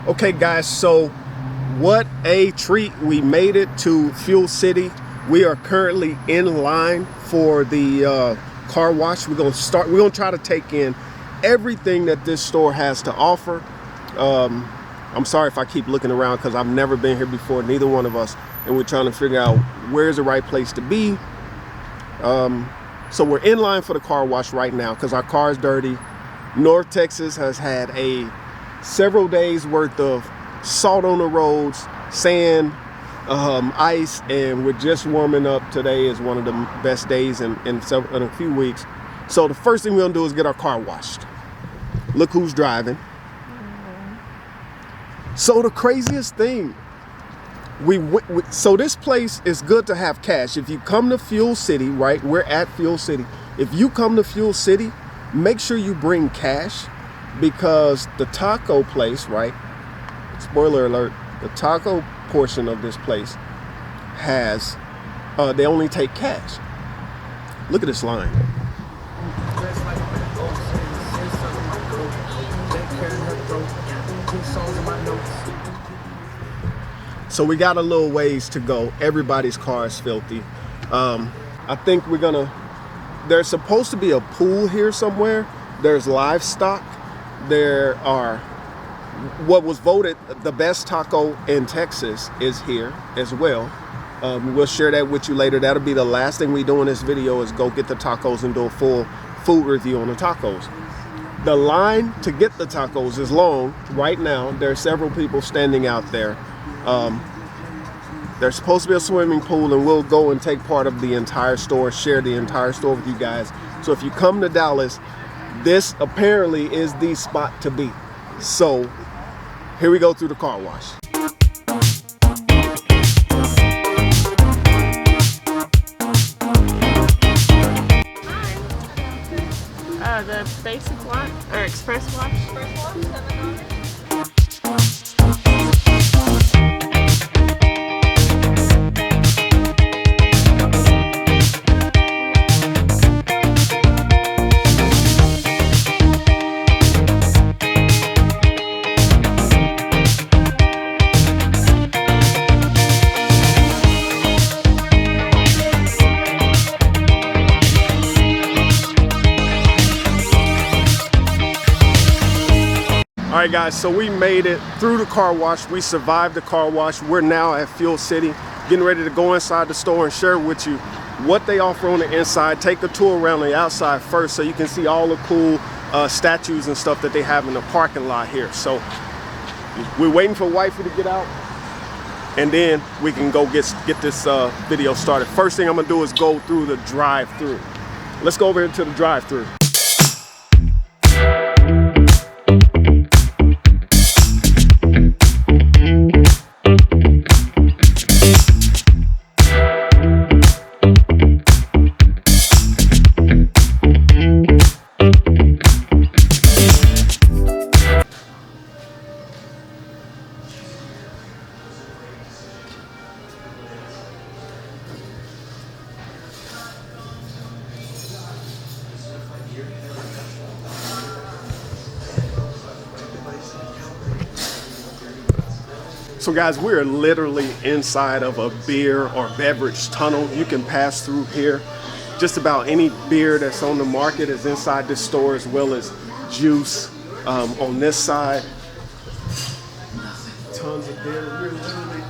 Okay guys, so what a treat. We made it to Fuel City. We are currently in line for the car wash. We're gonna try to take in everything that this store has to offer. I'm sorry if I keep looking around because I've never been here before, neither one of us, and we're trying to figure out where's the right place to be. So we're in line for the car wash right now because our car is dirty. North Texas has had several days worth of salt on the roads, sand, ice, and we're just warming up. Today is one of the best days in a few weeks. So the first thing we're gonna do is get our car washed. Look who's driving. So the craziest thing, so this place is good to have cash. If you come to Fuel City, right, we're at Fuel City. If you come to Fuel City, make sure you bring cash, because the taco place, right, spoiler alert, the taco portion of this place has, they only take cash. Look at this line. So we got a little ways to go. Everybody's car is filthy. I think there's supposed to be a pool here somewhere. There's livestock. There are, what was voted the best taco in Texas is here as well. We'll share that with you later. That'll be the last thing we do in this video, is go get the tacos and do a full food review on the tacos. The line to get the tacos is long. Right now, there are several people standing out there. There's supposed to be a swimming pool, and we'll go and take part of the entire store, share the entire store with you guys. So if you come to Dallas, this apparently is the spot to be. So here we go through the car wash. The basic wash or express wash? Express wash, $7. All right guys, so we made it through the car wash. We survived the car wash. We're now at Fuel City, getting ready to go inside the store and share with you what they offer on the inside. Take a tour around the outside first so you can see all the cool statues and stuff that they have in the parking lot here. So we're waiting for wifey to get out, and then we can go get this video started. First thing I'm gonna do is go through the drive-through. Let's go over here to the drive-through. So guys, we're literally inside of a beer or beverage tunnel. You can pass through here. Just about any beer that's on the market is inside this store, as well as juice on this side. Tons of beer. We're literally...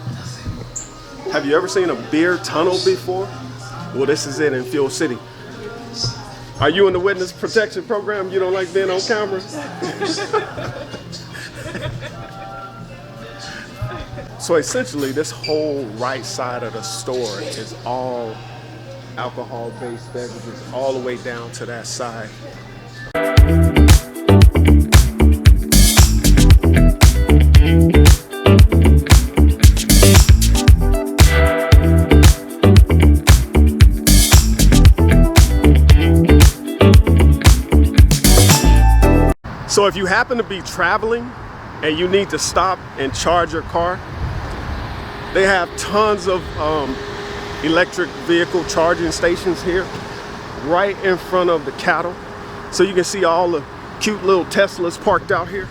Have you ever seen a beer tunnel before? Well, this is it in Fuel City. Are you in the witness protection program? You don't like being on camera? So essentially, this whole right side of the store is all alcohol-based beverages, all the way down to that side. So if you happen to be traveling and you need to stop and charge your car, they have tons of electric vehicle charging stations here right in front of the cattle. So you can see all the cute little Teslas parked out here.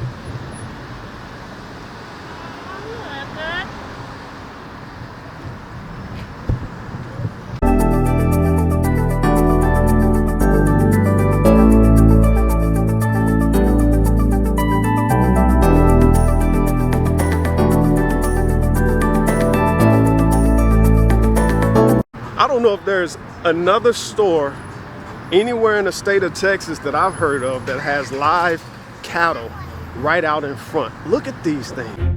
don't know if there's another store anywhere in the state of Texas that I've heard of that has live cattle right out in front. Look at these things.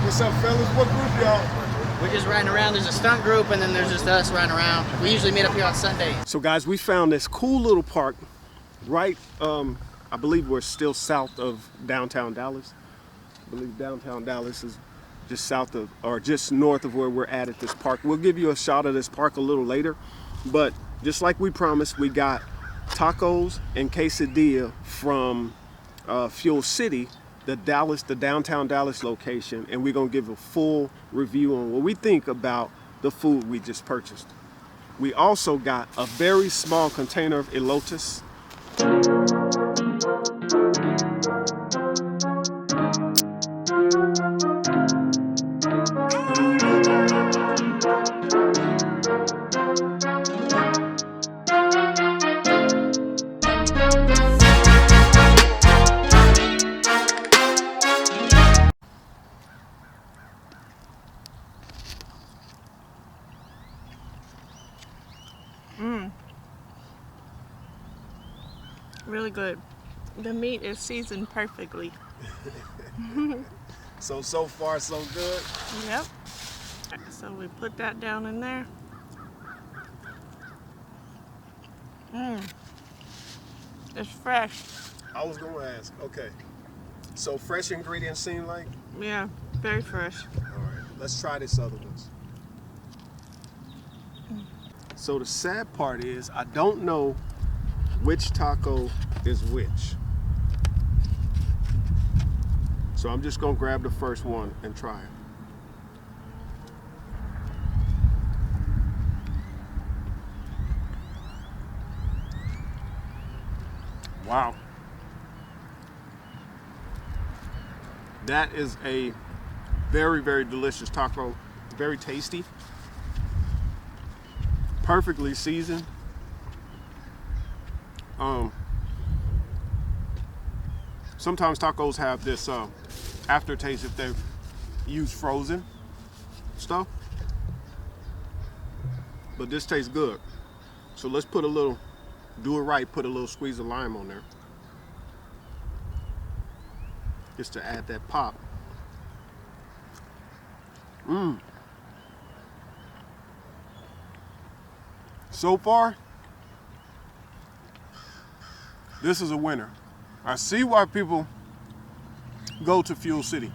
What's up, fellas? What group y'all? We're just riding around. There's a stunt group, and then there's just us riding around. We usually meet up here on Sunday. So guys, we found this cool little park right, I believe we're still south of downtown Dallas. I believe downtown Dallas is just south of, or just north of where we're at this park. We'll give you a shot of this park a little later, but just like we promised, we got tacos and quesadilla from FuelCity, the downtown Dallas location, and we're gonna give a full review on what we think about the food we just purchased. We also got a very small container of elotes. Really good. The meat is seasoned perfectly. So far so good. Yep. So we put that down in there. It's fresh. I was gonna ask, okay. So fresh ingredients seem like? Yeah, very fresh. All right, let's try this other ones. So the sad part is I don't know which taco is which. So I'm just gonna grab the first one and try it. Wow. That is a very, very delicious taco. Very tasty. Perfectly seasoned. Sometimes tacos have this aftertaste if they use frozen stuff, but this tastes good. So let's put a little, do it right, put a little squeeze of lime on there, just to add that pop. So far, this is a winner. I see why people go to FuelCity.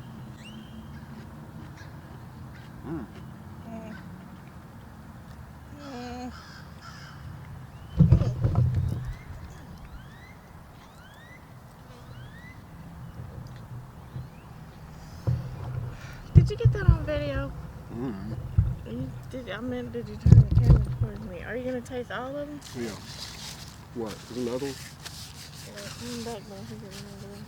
Did you get that on video? Did you turn the camera towards me? Are you gonna taste all of them? Yeah. What? Is another one? Back there. Here's another one.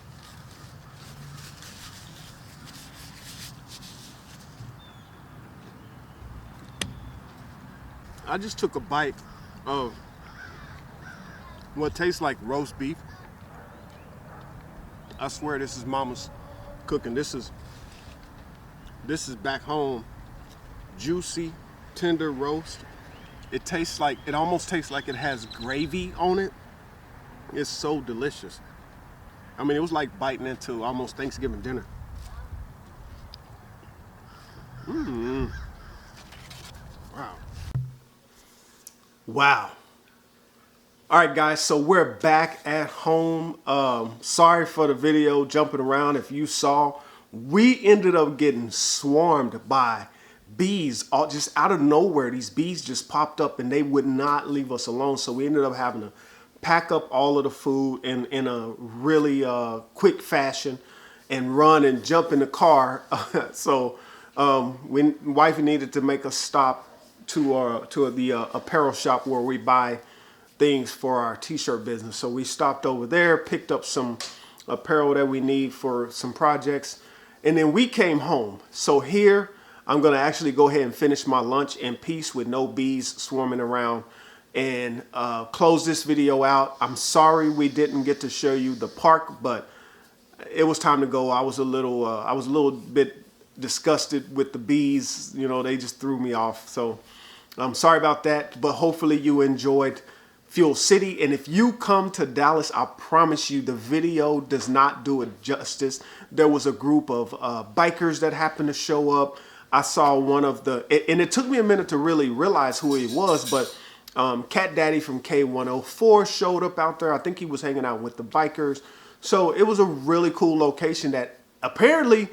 I just took a bite of what tastes like roast beef. I swear this is mama's cooking. This is back home, juicy, tender roast. It tastes like, it almost tastes like it has gravy on it. It's so delicious. I mean, it was like biting into almost Thanksgiving dinner. Wow. Wow. All right, guys, so we're back at home. Sorry for the video jumping around. If you saw, we ended up getting swarmed by bees just out of nowhere. These bees just popped up and they would not leave us alone. So we ended up having to pack up all of the food in a really quick fashion and run and jump in the car. So when wifey needed to make a stop to the apparel shop where we buy things for our t-shirt business. So we stopped over there, picked up some apparel that we need for some projects, and then we came home. So here I'm gonna actually go ahead and finish my lunch in peace with no bees swarming around and close this video out. I'm sorry we didn't get to show you the park, but it was time to go. I was a little bit disgusted with the bees. You know, they just threw me off. So I'm sorry about that, but hopefully you enjoyed Fuel City. And if you come to Dallas, I promise you the video does not do it justice. There was a group of bikers that happened to show up. I saw one of the, and it took me a minute to really realize who he was, but Cat Daddy from K104 showed up out there. I think he was hanging out with the bikers. So it was a really cool location that apparently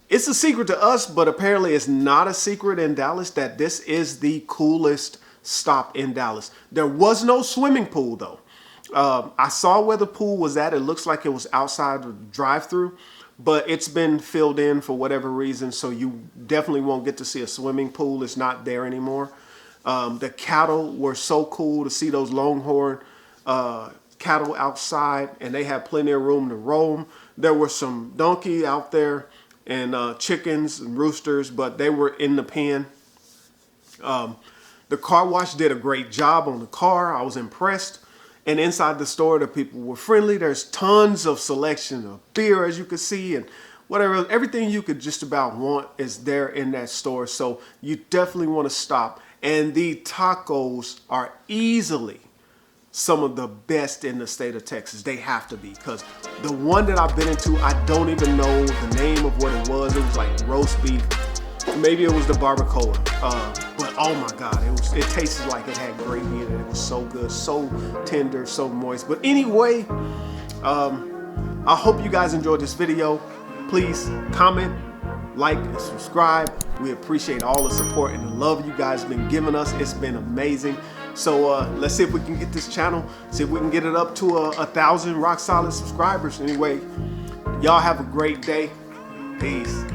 it's a secret to us, but apparently it's not a secret in Dallas that this is the coolest stop in Dallas. There was no swimming pool though. I saw where the pool was at. It looks like it was outside the drive-through, but it's been filled in for whatever reason. So you definitely won't get to see a swimming pool. It's not there anymore. The cattle were so cool to see those Longhorn cattle outside, and they had plenty of room to roam. There were some donkey out there and chickens and roosters, but they were in the pen. The car wash did a great job on the car. I was impressed. And inside the store, the people were friendly. There's tons of selection of beer, as you can see, and whatever, everything you could just about want is there in that store. So you definitely want to stop. And the tacos are easily some of the best in the state of Texas. They have to be, because the one that I've been into, I don't even know the name of what it was. It was like roast beef. Maybe it was the barbacoa, but oh my God, it tasted like it had gravy in it. It was so good, so tender, so moist. But anyway, I hope you guys enjoyed this video. Please comment, like, and subscribe. We appreciate all the support and the love you guys have been giving us. It's been amazing. So let's see if we can get this channel, see if we can get it up to 1,000 rock solid subscribers. Anyway, y'all have a great day. Peace.